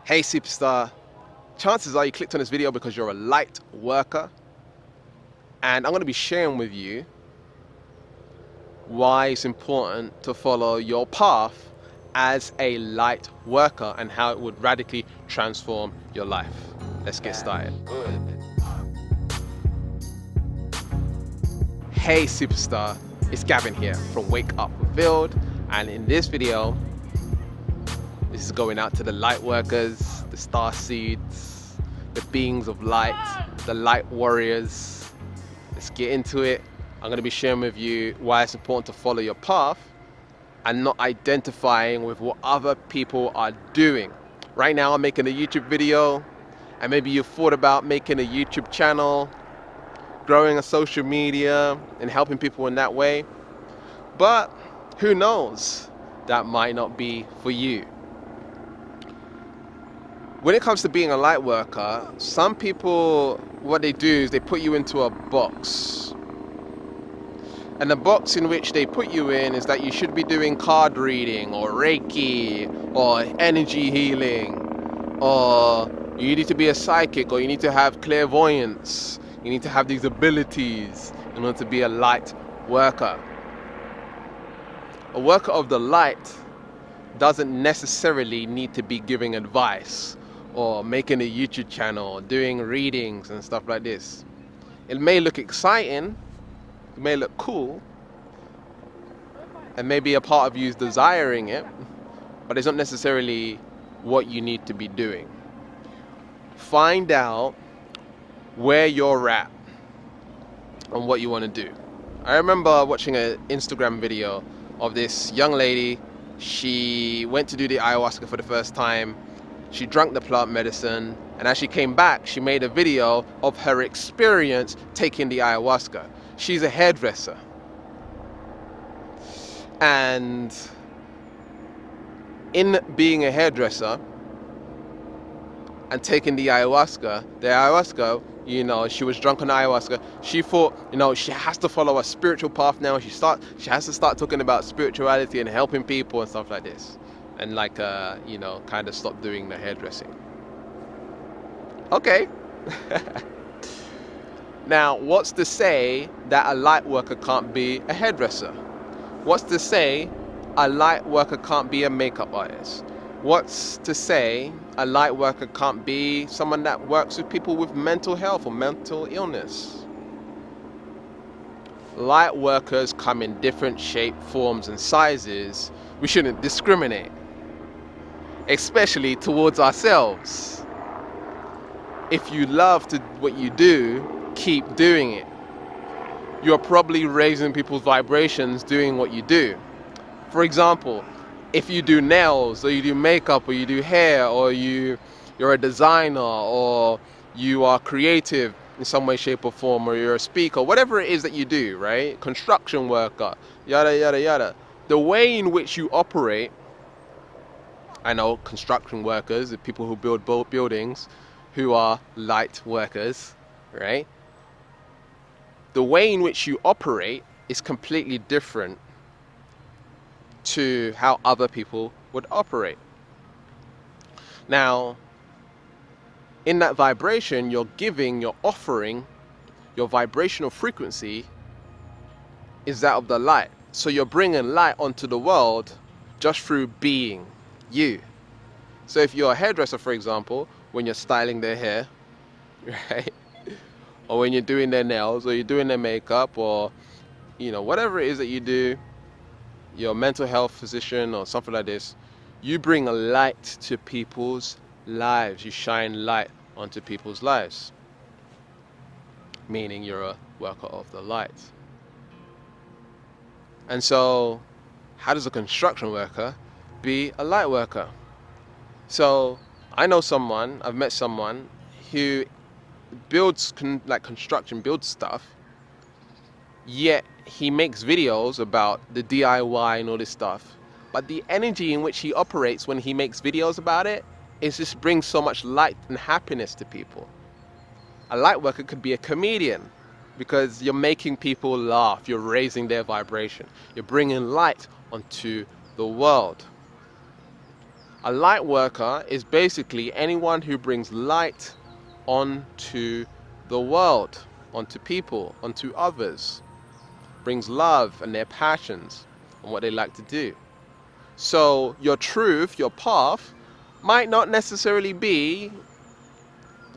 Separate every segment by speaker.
Speaker 1: Hey superstar, chances are you clicked on this video because you're a light worker, and I'm going to be sharing with you why it's important to follow your path as a light worker and how it would radically transform your life. Let's get started. Hey superstar, it's Gavin here from Wake Up Revealed, and in this video this is going out to the light workers, the star seeds, the beings of light, the light warriors. Let's get into it. I'm going to be sharing with you why it's important to follow your path and not identifying with what other people are doing. Right now I'm making a YouTube video, and maybe you've thought about making a YouTube channel, growing a social media and helping people in that way, but who knows, that might not be for you. When it comes to being a light worker, some people, what they do is they put you into a box. And the box in which they put you in is that you should be doing card reading or Reiki or energy healing, or you need to be a psychic, or you need to have clairvoyance. You need to have these abilities in order to be a light worker. A worker of the light doesn't necessarily need to be giving advice or making a YouTube channel or doing readings and stuff like this. It may look exciting, it may look cool, and maybe a part of you is desiring it, but it's not necessarily what you need to be doing. Find out where you're at and what you want to do. I remember watching an Instagram video of this young lady. She went to do the ayahuasca for the first time. She drank the plant medicine, and as she came back, she made a video of her experience taking the ayahuasca. She's a hairdresser. And in being a hairdresser and taking the ayahuasca, she was drunk on ayahuasca. She thought, she has to follow a spiritual path now. She has to start talking about spirituality and helping people and stuff like this. And kind of stop doing the hairdressing. Okay. Now, what's to say that a light worker can't be a hairdresser? What's to say a light worker can't be a makeup artist? What's to say a light worker can't be someone that works with people with mental health or mental illness? Light workers come in different shapes, forms, and sizes. We shouldn't discriminate, especially towards ourselves. If you love what you do, keep doing it. You're probably raising people's vibrations doing what you do. For example, if you do nails, or you do makeup, or you do hair, or you're a designer, or you are creative in some way, shape, or form, or you're a speaker, whatever it is that you do, right? Construction worker, yada, yada, yada. The way in which you operate, I know construction workers, the people who build buildings, who are light workers, right? The way in which you operate is completely different to how other people would operate. Now, in that vibration, you're offering, your vibrational frequency is that of the light. So you're bringing light onto the world just through being you. So if you're a hairdresser, for example, when you're styling their hair, right? Or when you're doing their nails, or you're doing their makeup, or whatever it is that you do, your mental health physician or something like this, you bring a light to people's lives. You shine light onto people's lives, meaning you're a worker of the light. And so how does a construction worker be a light worker? So I've met someone who builds construction, builds stuff, yet he makes videos about the DIY and all this stuff. But the energy in which he operates when he makes videos about it just brings so much light and happiness to people. A light worker could be a comedian, because you're making people laugh, you're raising their vibration, you're bringing light onto the world. A light worker is basically anyone who brings light onto the world, onto people, onto others, brings love and their passions and what they like to do. So your truth, your path, might not necessarily be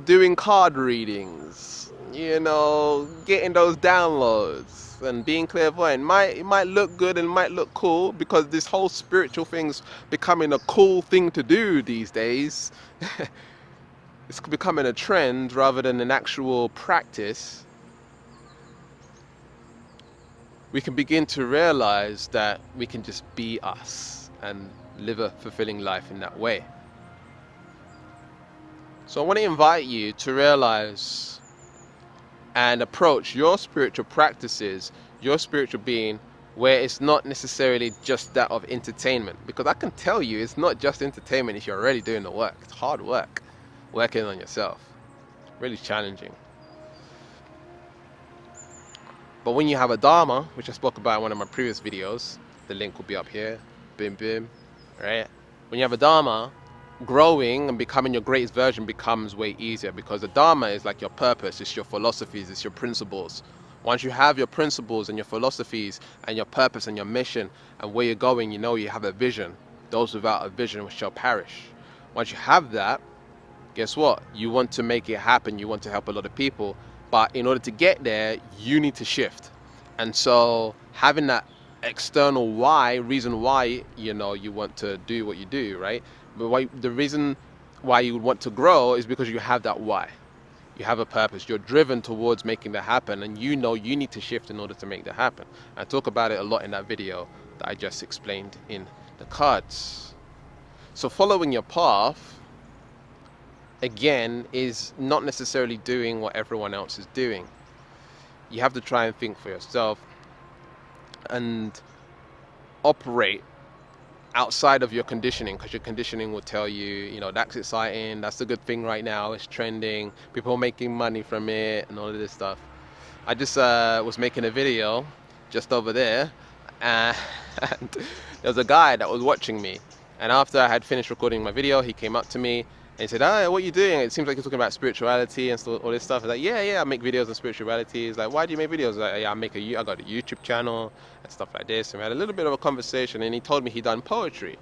Speaker 1: doing card readings, getting those downloads and being clairvoyant. It might look good and might look cool because this whole spiritual thing's becoming a cool thing to do these days. It's becoming a trend rather than an actual practice. We can begin to realize that we can just be us and live a fulfilling life in that way. So I want to invite you to realize and approach your spiritual practices, your spiritual being, where it's not necessarily just that of entertainment. Because I can tell you, it's not just entertainment if you're already doing the work. It's hard work, working on yourself. Really challenging. But when you have a Dharma, which I spoke about in one of my previous videos, the link will be up here, boom, boom, right? When you have a Dharma, growing and becoming your greatest version becomes way easier because the Dharma is like your purpose, it's your philosophies, it's your principles. Once you have your principles and your philosophies and your purpose and your mission and where you're going, you have a vision. Those without a vision shall perish. Once you have that, guess what? You want to make it happen, you want to help a lot of people, but in order to get there, you need to shift. And so having that external reason why you want to do what you do, right? But the reason why you would want to grow is because you have that why. You have a purpose. You're driven towards making that happen, and you need to shift in order to make that happen. I talk about it a lot in that video that I just explained in the cards. So following your path, again, is not necessarily doing what everyone else is doing. You have to try and think for yourself and operate outside of your conditioning, because your conditioning will tell you, that's exciting, that's a good thing right now, it's trending, people are making money from it and all of this stuff. I just was making a video just over there, and there was a guy that was watching me, and after I had finished recording my video, he came up to me and he said, "Hey, what are you doing? It seems like you're talking about spirituality and all this stuff." I was like, yeah, I make videos on spirituality. He's like, "Why do you make videos?" I was like, "Yeah, I got a YouTube channel and stuff like this." And we had a little bit of a conversation, and he told me he'd done poetry.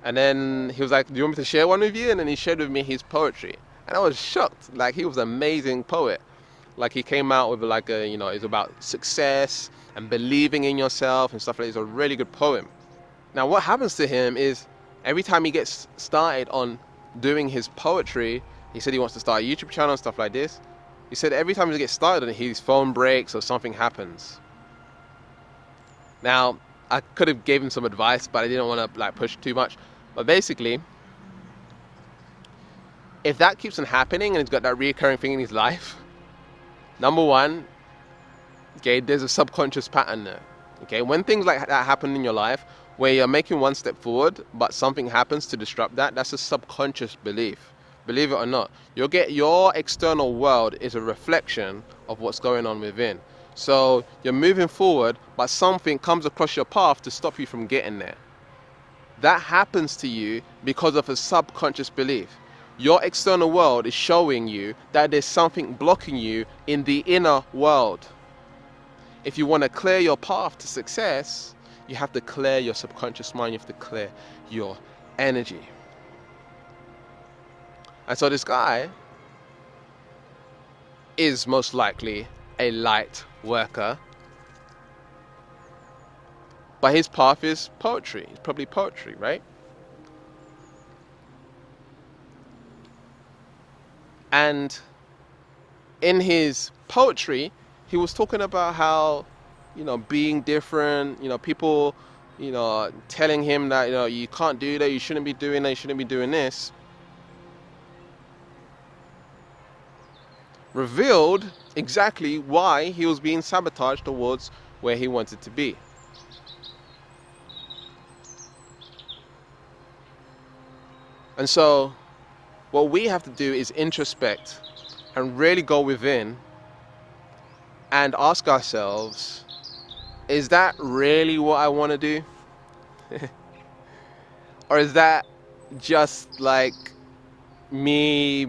Speaker 1: And then he was like, "Do you want me to share one with you?" And then he shared with me his poetry. And I was shocked. Like, he was an amazing poet. Like, he came out with like it's about success and believing in yourself and stuff like that. It's a really good poem. Now, what happens to him is every time he gets started on doing his poetry, he said he wants to start a YouTube channel and stuff like this. He said every time he gets started on it, his phone breaks or something happens. Now, I could have gave him some advice, but I didn't want to push too much. But basically, if that keeps on happening and he's got that reoccurring thing in his life, number one, okay, there's a subconscious pattern there. Okay, when things like that happen in your life, where you're making one step forward, but something happens to disrupt that, that's a subconscious belief. Believe it or not, your external world is a reflection of what's going on within. So you're moving forward, but something comes across your path to stop you from getting there. That happens to you because of a subconscious belief. Your external world is showing you that there's something blocking you in the inner world. If you want to clear your path to success, you have to clear your subconscious mind, you have to clear your energy. And so this guy is most likely a light worker, but his path is poetry. It's probably poetry, right? And in his poetry, he was talking about how, being different, people, telling him that, you can't do that, you shouldn't be doing that, you shouldn't be doing this. Revealed exactly why he was being sabotaged towards where he wanted to be. And so what we have to do is introspect and really go within and ask ourselves, is that really what I want to do? Or is that, just like me,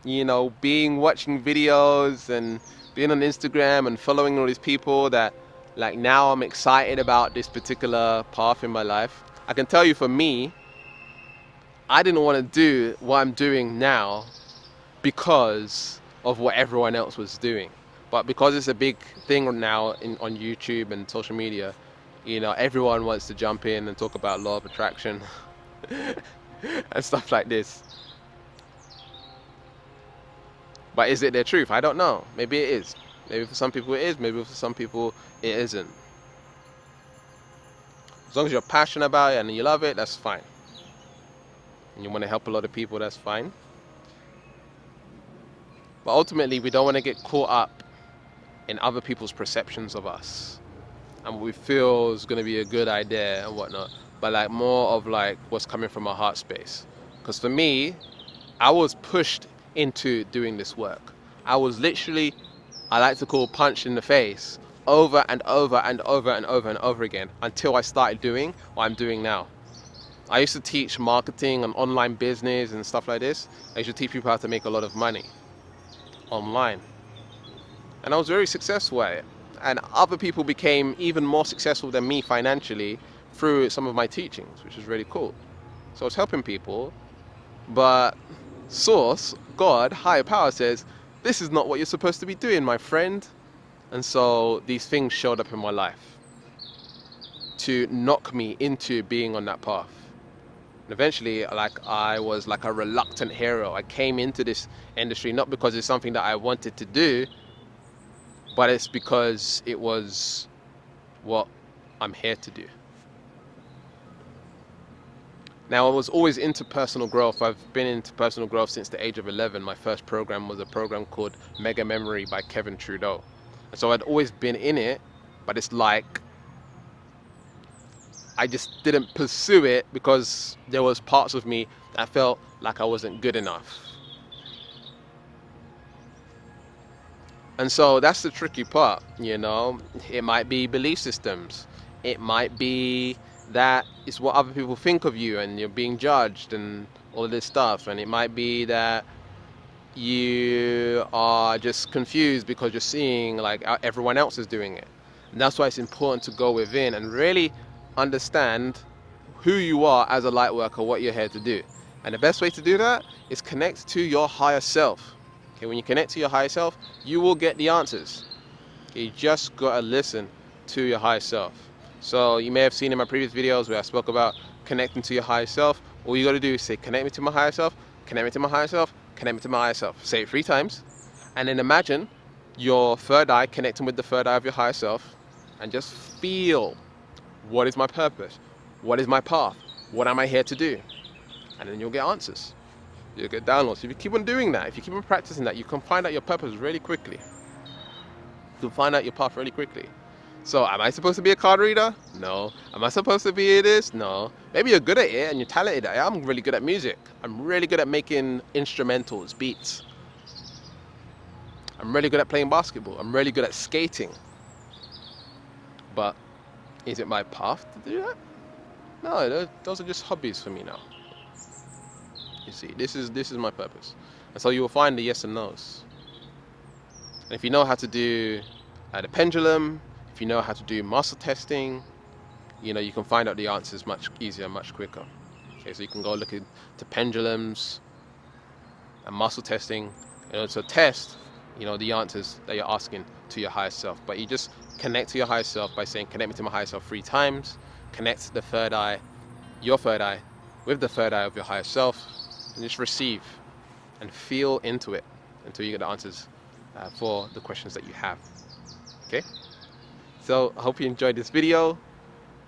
Speaker 1: watching videos and being on Instagram and following all these people that like now I'm excited about this particular path in my life. I can tell you for me, I didn't want to do what I'm doing now because of what everyone else was doing. But because it's a big thing now on YouTube and social media, everyone wants to jump in and talk about law of attraction and stuff like this. But is it their truth? I don't know. Maybe it is. Maybe for some people it is. Maybe for some people it isn't. As long as you're passionate about it and you love it, that's fine. And you want to help a lot of people, that's fine. But ultimately, we don't want to get caught up in other people's perceptions of us and what we feel is going to be a good idea and whatnot. But like more of like what's coming from our heart space. Because for me, I was pushed into doing this work. I was literally, I like to call punched in the face over and over and over and over and over again until I started doing what I'm doing now. I used to teach marketing and online business and stuff like this. I used to teach people how to make a lot of money online. And I was very successful at it. And other people became even more successful than me financially through some of my teachings, which is really cool. So I was helping people, but Source, God, higher power says, this is not what you're supposed to be doing, my friend. And so these things showed up in my life to knock me into being on that path. And eventually, like, I was like a reluctant hero. I came into this industry not because it's something that I wanted to do, but it's because it was what I'm here to do. Now, I was always into personal growth. I've been into personal growth since the age of 11. My first program was a program called Mega Memory by Kevin Trudeau. And so I'd always been in it, but it's like I just didn't pursue it because there was parts of me that felt like I wasn't good enough. And so that's the tricky part, It might be belief systems. It might be that it's what other people think of you and you're being judged and all of this stuff. And it might be that you are just confused because you're seeing like everyone else is doing it. And that's why it's important to go within and really understand who you are as a light worker, what you're here to do. And the best way to do that is connect to your higher self. Okay, when you connect to your higher self, you will get the answers. Okay, you just gotta listen to your higher self. So you may have seen in my previous videos where I spoke about connecting to your higher self. All you gotta do is say, connect me to my higher self, connect me to my higher self, connect me to my higher self. Say it 3 times, and then imagine your third eye connecting with the third eye of your higher self, and just feel, what is my purpose? What is my path? What am I here to do? And then you'll get answers. You'll get downloads. If you keep on doing that, if you keep on practicing that, you can find out your purpose really quickly. You can find out your path really quickly. So am I supposed to be a card reader? No. Am I supposed to be this? No. Maybe you're good at it and you're talented at it. I'm really good at music. I'm really good at making instrumentals, beats. I'm really good at playing basketball. I'm really good at skating. But is it my path to do that? No, those are just hobbies for me now. You see, this is my purpose. And so you will find the yes and no's. And if you know how to do the pendulum, if you know how to do muscle testing, you can find out the answers much easier, much quicker. Okay, so you can go look into pendulums and muscle testing, to test, the answers that you're asking to your higher self. But you just connect to your higher self by saying, connect me to my higher self 3 times, connect the third eye, your third eye, with the third eye of your higher self, and just receive and feel into it until you get the answers for the questions that you have. Okay? So I hope you enjoyed this video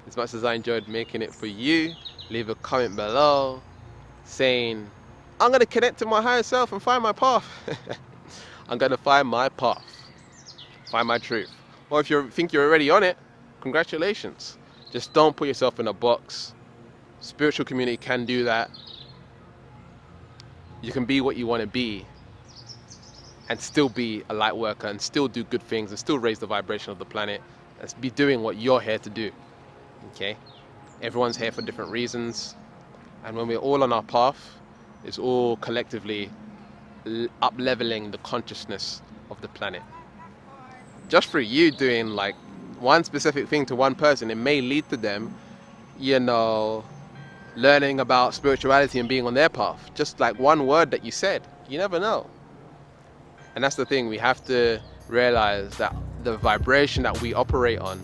Speaker 1: as much as I enjoyed making it for you. Leave a comment below saying, I'm going to connect to my higher self and find my path. I'm going to find my path, find my truth. Or if you think you're already on it, congratulations. Just don't put yourself in a box. Spiritual community can do that. You can be what you want to be and still be a light worker and still do good things and still raise the vibration of the planet and be doing what you're here to do. Okay? Everyone's here for different reasons. And when we're all on our path, it's all collectively up-leveling the consciousness of the planet. Just for you doing like one specific thing to one person, it may lead to them, you know, learning about spirituality and being on their path. Just like one word that you said, you never know. And that's the thing, we have to realize that the vibration that we operate on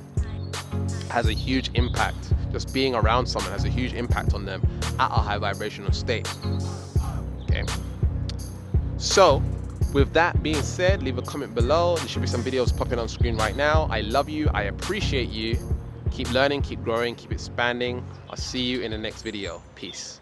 Speaker 1: has a huge impact. Just being around someone has a huge impact on them at a high vibrational state. Okay. So, with that being said, leave a comment below. There should be some videos popping on screen right now. I love you. I appreciate you. Keep learning, keep growing, keep expanding. I'll see you in the next video. Peace.